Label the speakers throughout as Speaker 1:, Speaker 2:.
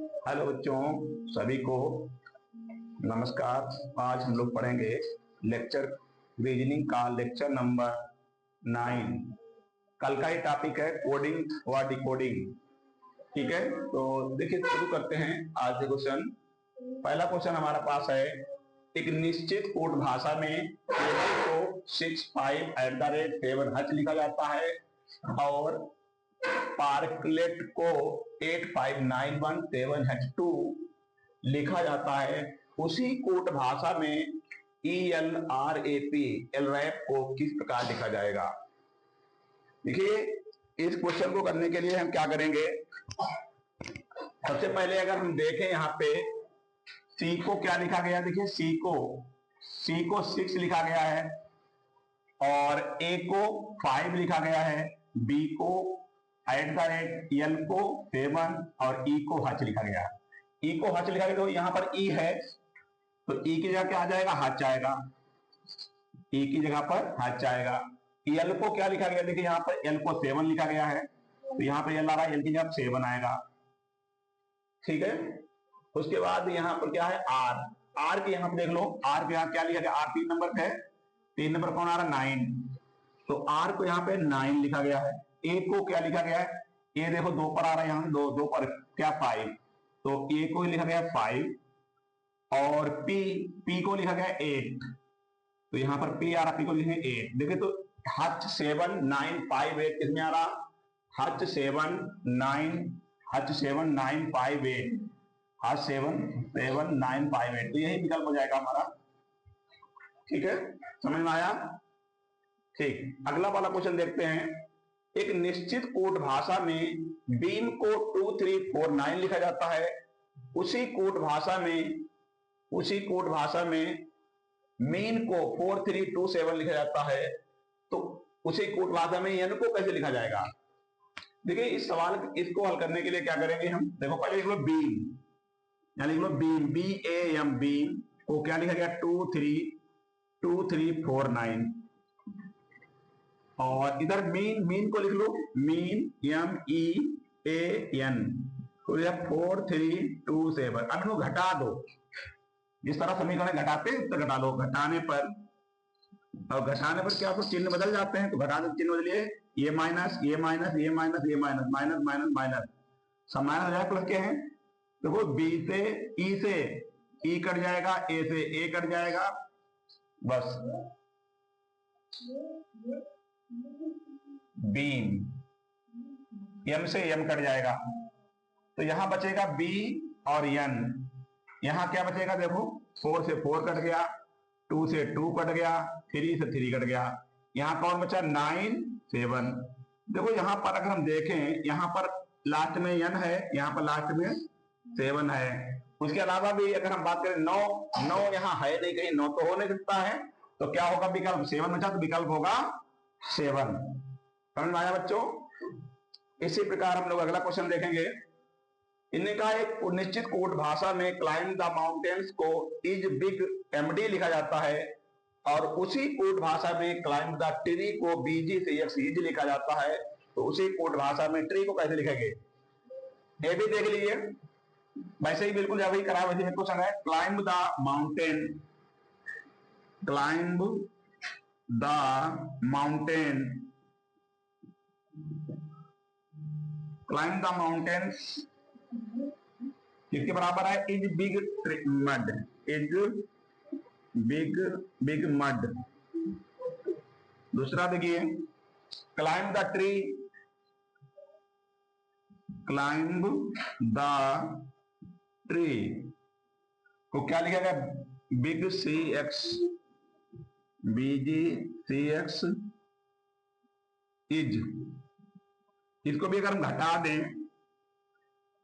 Speaker 1: Hello बच्चों, सभी को नमस्कार। आज हम लोग पढ़ेंगे लेक्चर रीजनिंग का लेक्चर नंबर 9। कल का ही टॉपिक है कोडिंग व डिकोडिंग। ठीक है, तो देखिए शुरू करते हैं आज के क्वेश्चन। पहला क्वेश्चन हमारा पास है, एक निश्चित कोड भाषा में टेबल को 65@7 लिखा जाता है और पार्कलेट को 85917H2 लिखा जाता है। उसी कोड भाषा में एलरैप को किस प्रकार लिखा जाएगा। देखिए, इस क्वेश्चन को करने के लिए हम क्या करेंगे। सबसे पहले अगर हम देखें यहाँ पे सी को क्या लिखा गया, देखिए सी को 6 लिखा गया है और ए को 5 लिखा गया है, बी को @L को 7 और ई को हच लिखा गया। ई को हच लिखा गया तो यहाँ पर ई है, तो ई की जगह क्या आ जाएगा, हच आएगा। ई की जगह पर हच आएगा। एल को क्या लिखा गया, देखिए यहाँ पर एल को 7 लिखा गया है, तो यहाँ पर एल आ रहा है, एल की जगह 7 आएगा। ठीक है, उसके बाद यहाँ पर क्या है आर। आर के यहाँ पर देख लो, आर के यहाँ क्या लिखा गया, आर 3 नंबर पे है। 3 नंबर कौन आ रहा है, 9, तो आर को यहाँ पे 9 लिखा गया है। ए को क्या लिखा गया है, ए देखो 2 पर आ रहा है, यहाँ दो पर क्या 5, तो ए को लिखा गया 5 और पी को लिखा गया 8, तो यहाँ पर पी आ रहा, पी को लिखे 8। देखिए तो हच 7958 किसमें आ रहा, हच 7958, हच 7958, तो यही विकल्प हो जाएगा हमारा। ठीक है, समझ में आया। ठीक, अगला वाला क्वेश्चन देखते हैं। एक निश्चित कोड भाषा में बीम को 2349 लिखा जाता है। उसी कोड भाषा में मीन को 4327 लिखा जाता है, तो उसी कोड भाषा में एन को कैसे लिखा जाएगा। देखिए इस सवाल इसको हल करने के लिए क्या करेंगे हम, देखो पहले लिख लो बीम, यानी लिख लो बीम, BAM, बीम को क्या लिखा गया 2349 और इधर मीन को लिख लो MEAN, तो यह 4327। अब इसको घटा दो, जिस तरह समीकरण घटाते हैं तो घटा लो। घटाने पर क्या तो चिन्ह बदल जाते हैं, तो घटाने चिन्ह बदलिए, ये माइनस ये माइनस ये माइनस ये माइनस माइनस माइनस माइनस, सब माइनस हो जाए प्लस के हैं। देखो बी से ई कट जाएगा, ए से ए कट जाएगा, बस बीम, एम से एम कट जाएगा, तो यहां बचेगा बी और एन। यहां क्या बचेगा, देखो 4 से 4 कट गया, 2 से 2 कट गया, 3 से 3 कट गया। यहां कौन बचा 9 7। देखो यहां पर अगर हम देखें, यहां पर लास्ट में एन है, यहां पर लास्ट में 7 है। उसके अलावा भी अगर हम बात करें 9 यहां है नहीं, कहीं 9 तो हो नहीं सकता है, तो क्या होगा विकल्प 7 बचा, तो विकल्प होगा 7। समझ में आया बच्चों। इसी प्रकार हम लोग अगला क्वेश्चन देखेंगे। इन्हें कहा एक निश्चित कोड भाषा में क्लाइंब द माउंटेन्स को इज बिग MD लिखा जाता है और उसी कोड भाषा में क्लाइंब द ट्री को BGCX इज लिखा जाता है, तो उसी कोड भाषा में ट्री को कैसे लिखेंगे, ये भी देख लीजिए। वैसे ही बिल्कुल जब ही करा वैसे क्वेश्चन है, क्लाइंब द माउंटेन किसके बराबर है, इज बिग मड। दूसरा देखिए, क्लाइंब द ट्री को क्या लिखा गया, BGCX इज। इसको भी अगर हम घटा दें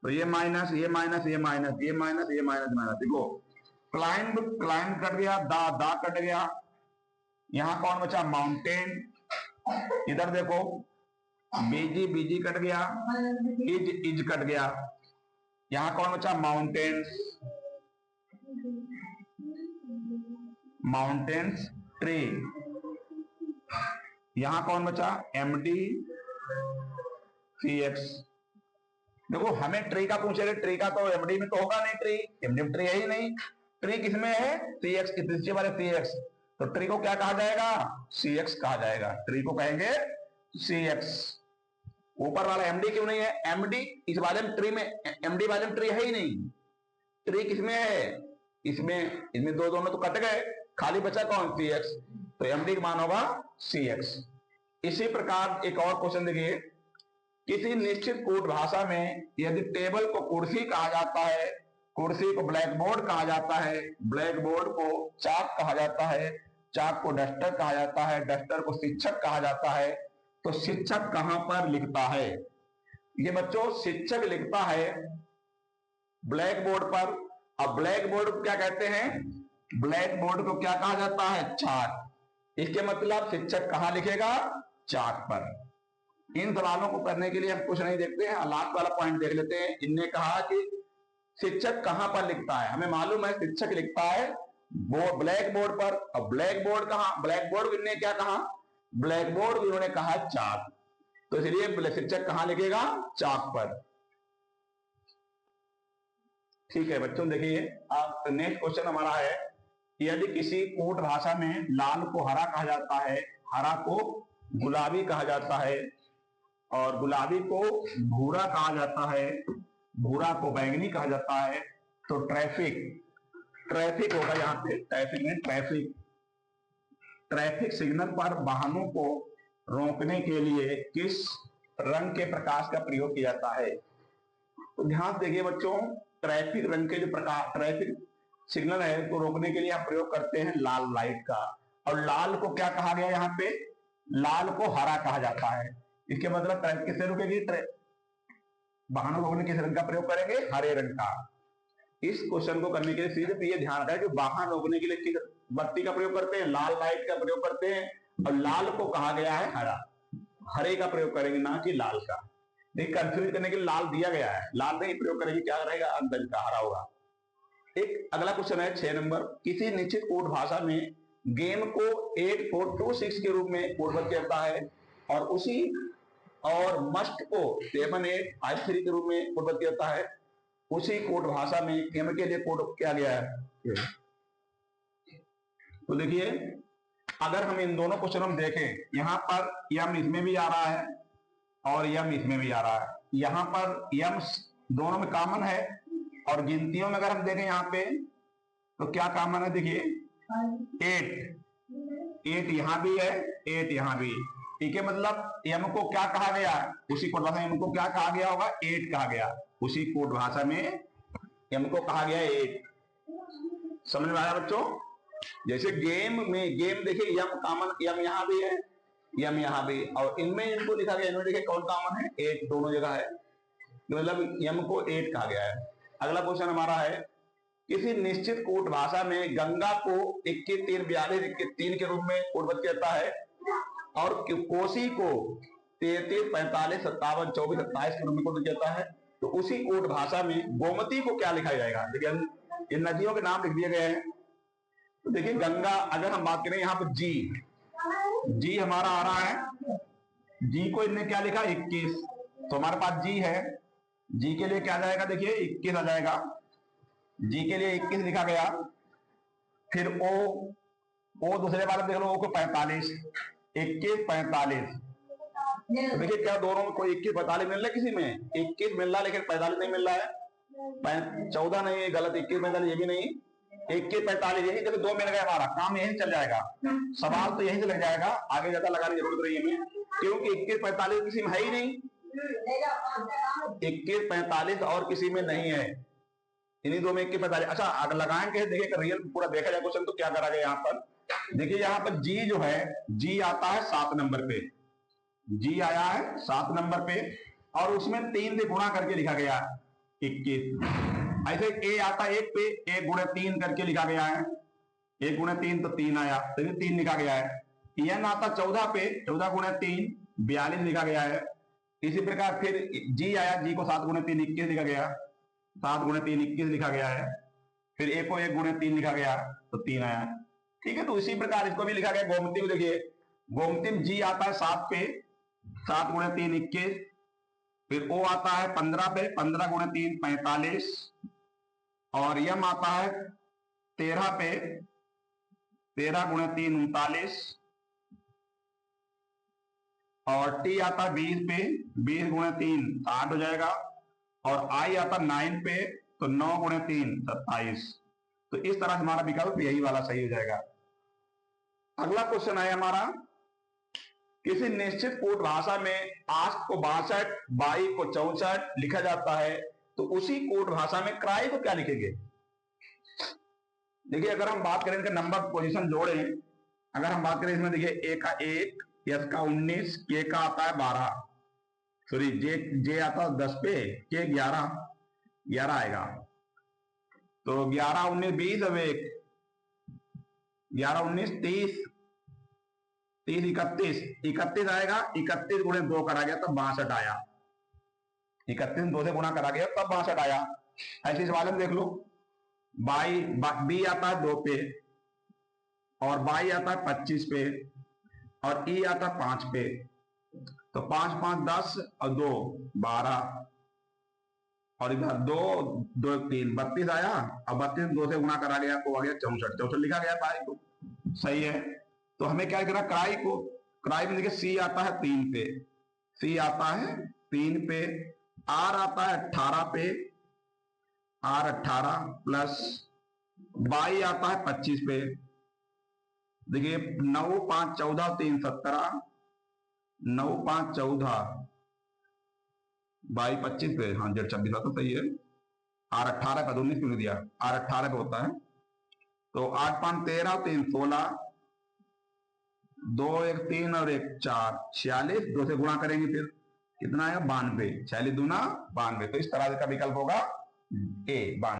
Speaker 1: तो ये माइनस ये माइनस ये माइनस ये माइनस ये माइनस माइनस, देखो क्लाइंब कट गया, दा कट गया, यहां कौन बचा माउंटेन, इधर देखो बीजी कट गया, इज कट गया, यहां कौन बचा माउंटेन्स ट्री, यहां कौन बचा MDCX। देखो हमें ट्री का पूछेगा, ट्री का तो एमडी में तो होगा नहीं, ट्री एमडी में ट्री है ही नहीं। ट्री किसमें है? सी एक्स, नीचे वाले सी एक्स, तो ट्री को क्या कहा जाएगा? सी एक्स कहा जाएगा, ट्री को कहेंगे सी एक्स। ऊपर वाला एमडी क्यों नहीं है? एमडी इस वाले में ट्री में, एमडी वाले में ट्री है ही नहीं। ट्री किसमें है? इसमें दो दोनों तो कट गए, खाली बचा कौन? सी एक्स, तो एमडी का मान होगा सी एक्स। इसी प्रकार एक और क्वेश्चन देखिए, किसी निश्चित कोड भाषा में यदि टेबल को कुर्सी कहा जाता है, कुर्सी को ब्लैक बोर्ड कहा जाता है, ब्लैक बोर्ड को चाक कहा जाता है, चाक को डस्टर कहा जाता है, डस्टर को शिक्षक कहा जाता है, तो शिक्षक कहां पर लिखता है? ये बच्चों शिक्षक लिखता है ब्लैक बोर्ड पर। अब ब्लैक बोर्ड को क्या कहते हैं? ब्लैक बोर्ड को क्या कहा जाता है? चाक। इसके मतलब शिक्षक कहां लिखेगा? चाक पर। इन सवालों को करने के लिए हम कुछ नहीं देखते हैं, लास्ट वाला पॉइंट देख लेते हैं। इनने कहा कि शिक्षक कहां पर लिखता है, हमें मालूम है शिक्षक लिखता है ब्लैक बोर्ड पर। अब ब्लैक बोर्ड कहां? ब्लैक बोर्ड इन्होंने क्या कहा? ब्लैक बोर्ड इन्होंने कहा चाक, तो इसलिए शिक्षक कहां लिखेगा? चाक पर। ठीक है बच्चों, देखिए अब नेक्स्ट क्वेश्चन हमारा है, यदि किसी कोड भाषा में लाल को हरा कहा जाता है, हरा को गुलाबी कहा जाता है, और गुलाबी को भूरा कहा जाता है, भूरा को बैंगनी कहा जाता है, तो ट्रैफिक होगा यहाँ पे। ट्रैफिक में ट्रैफिक सिग्नल पर वाहनों को रोकने के लिए किस रंग के प्रकाश का प्रयोग किया जाता है? तो ध्यान देखिए बच्चों, ट्रैफिक रंग के जो प्रकाश, ट्रैफिक सिग्नल है तो रोकने के लिए हम प्रयोग करते हैं लाल लाइट का। और लाल को क्या कहा गया यहाँ पे? लाल को हरा कहा जाता है। इसके मतलब ट्रैफिक किससे रुकेगी? वाहनों को रोकने किस रंग का प्रयोग करेंगे? हरे रंग का। इस क्वेश्चन को करने के लिए सिर्फ ये ध्यान रखा है कि वाहन रोकने के लिए किस बत्ती का प्रयोग करते हैं? लाल लाइट का प्रयोग करते हैं, और लाल को कहा गया है हरा, हरे का प्रयोग करेंगे ना कि लाल का। देखिए कंफ्यूज करने के लिए लाल दिया गया है, लाल नहीं प्रयोग करेंगे, क्या रहेगा? अंदर का हरा होगा। एक अगला क्वेश्चन है 6 नंबर, किसी निश्चित कोड भाषा में गेम को 8426 के रूप में कोडबद्ध करता है, और मस्ट को 7853 के रूप में कोडबद्ध करता है। उसी कोड भाषा में एम के लिए कोड किया गया है। तो देखिए अगर हम इन दोनों क्वेश्चन हम देखें, यहाँ पर यम इसमें भी आ रहा है और यम इसमें भी आ रहा है। यहाँ पर यम दोनों में कॉमन है, और गिनतियों में अगर हम देखें यहाँ पे तो क्या कॉमन है? देखिए 8 यहाँ भी है, 8 यहाँ भी। ठीक है, मतलब यम को क्या कहा गया? उसी कोड भाषा में यम को क्या कहा गया होगा? 8 कहा गया। उसी कोड भाषा में यम को कहा गया 8। समझ में आया बच्चों? जैसे गेम में, गेम देखिए यम कॉमन, यम यहाँ भी है, यम यहाँ भी, और इनमें इनको लिखा गया, इन्होंने देखिए कौन कॉमन है? 8 दोनों जगह है, मतलब यम को 8 कहा गया है। अगला क्वेश्चन हमारा है, किसी निश्चित कोड भाषा में गंगा को 21 3 42 21 3 के रूप में कोडबद्ध करता है, और कोसी को 33 45 57 24 27 के रूप में कोड करता है। तो उसी कोड भाषा में गोमती को क्या लिखा जाएगा? देखिए इन नदियों के नाम लिख दिए गए हैं। तो देखिए गंगा, अगर हम बात करें यहाँ पर जी हमारा आ रहा है, जी को इनने क्या लिखा? 21, तो हमारे पास जी है, जी के लिए क्या जाएगा? देखिए 21 आ जाएगा, जी के लिए 21 लिखा गया। फिर ओ दूसरे वाले देख लो, ओ को 45, 21 45। तो देखिए क्या दोनों में कोई 21 45 मिल रहा है? किसी में 21 मिल रहा है लेकिन 45 नहीं मिल रहा है। 14 नहीं है, गलत, 21 45 ये भी नहीं, 21 45 यही जब 2 मिल गए, हमारा काम यही चल जाएगा, सवाल तो यही से लग जाएगा, आगे ज्यादा लगाने की जरूरत नहीं है हमें, क्योंकि 21 45 किसी में है ही नहीं, 21 45 और किसी में नहीं है, इन्हीं दो में 21 45। अच्छा अगर लगाएंगे, देखिए रियल पूरा देखा जाए क्वेश्चन तो क्या करा गया यहाँ पर? देखिए यहाँ पर जी जो है, जी आता है 7 नंबर पे, जी आया है 7 नंबर पे, और उसमें 3 से गुणा करके लिखा गया 21। ऐसे ए आता है 1 पे, 1 गुणे 3 करके लिखा गया है, 1 गुणे 3 तो 3 आया, तो 3 लिखा गया है। एन आता 14 पे, 14 गुणे 3 42 लिखा गया है। इसी प्रकार फिर जी आया, जी को 7 गुणे 3 21 लिखा गया, 7 गुणे 3 21 लिखा गया है। फिर ए को 1 गुणे 3 लिखा गया तो 3 आया। ठीक है, तो इसी प्रकार इसको भी लिखा गया गोमती में। देखिए गोमती में जी आता है 7 पे, 7 गुणे 3 21, फिर ओ आता है 15 पे, 15 गुणे 3 45, और यम आता है 13 पे, 13 गुणे 3 39, और टी आता है 20 पे, 20 गुणे 3 60 हो जाएगा, और आई आता 9 पे, तो 9 गुणे 3 27। तो इस तरह हमारा विकल्प यही वाला सही हो जाएगा। अगला क्वेश्चन है हमारा, किसी निश्चित कोड भाषा में 8 को 62, 22 को 64 लिखा जाता है, तो उसी कोड भाषा में क्राई को क्या लिखेंगे? देखिए, अगर हम बात करें इनके नंबर पोजीशन जोड़ें, अगर हम बात करें इसमें, देखिए ए का 1, एस का 19, के का आता है 12, सॉरी जे आता है 10 पे, के 11 आएगा। तो 11 19 20, अब 1 11 19 30, 30 31 आएगा। 31 गुणे 2 करा गया तब 62 आया। 31 2 से गुणा करा गया तब 62 आया। ऐसे सवाल में देख लो, बी आता है 2 पे, और बाई आता है 25 पे, और ई आता है 5 पे। तो 5 5 10 और 2 12, और इधर 2 2 3 32 आया, और 32 2 से गुणा करा गया तो आ गया 64, 64 लिखा गया बाई को। सही है। तो हमें क्या करना, क्राई को, क्राई में देखिए सी आता है 3 पे, सी आता है 3 पे, आर आता है 18 पे, आर 18 प्लस बाई आता है 25 पे। देखिए 9 5 14 3 17, 9 5 14 बाई 25 पे, हाँ जेड 26 तो सही है। आर 18 का 19 क्यों दिया, आर 18 पे होता है। तो 8 5 13 और 3 16, 2 1 3 और 1 4, 46, 2 से गुणा करेंगे फिर कितना आएगा 92, 46 दूना 92। तो इस तरह का विकल्प होगा ए 92।